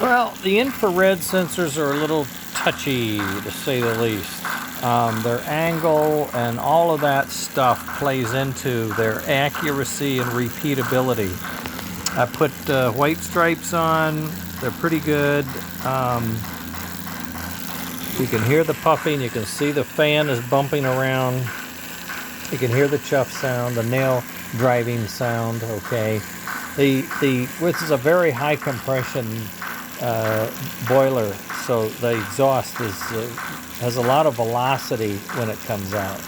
Well, the infrared sensors are a little touchy, to say the least. Their angle and all of that stuff plays into their accuracy and repeatability. I put white stripes on. They're pretty good. You can hear the puffing. You can see the fan is bumping around. You can hear the chuff sound, the nail driving sound. Okay, this is a very high compression boiler, so the exhaust has a lot of velocity when it comes out.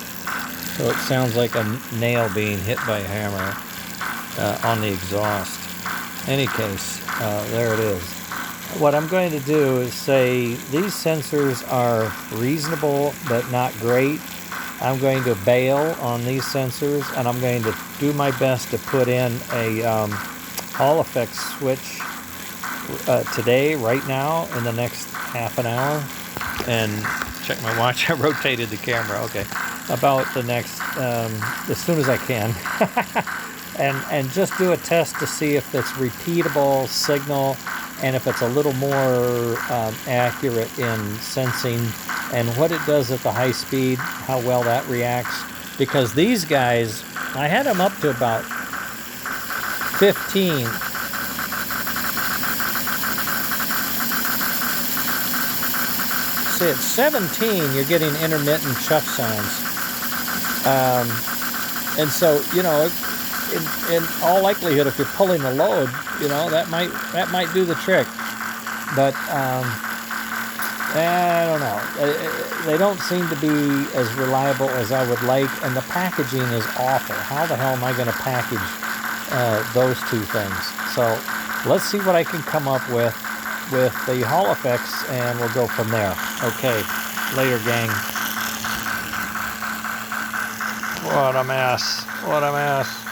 So it sounds like a nail being hit by a hammer on the exhaust. Any case, there it is. What I'm going to do is say these sensors are reasonable but not great. I'm going to bail on these sensors, and I'm going to do my best to put in a Hall effects switch today, right now, in the next half an hour. And check my watch. I rotated the camera. Okay, about the next as soon as I can. and just do a test to see if it's repeatable signal and if it's a little more accurate in sensing and what it does at the high speed, how well that reacts. Because these guys, I had them up to about 15. See, at 17, you're getting intermittent chuff sounds. And so, you know, in all likelihood, if you're pulling a load, you know, that might do the trick. But I don't know. They don't seem to be as reliable as I would like, and the packaging is awful. How the hell am I going to package those two things? So let's see what I can come up with the Hall effects, and we'll go from there. Okay, later, gang. What a mess. What a mess.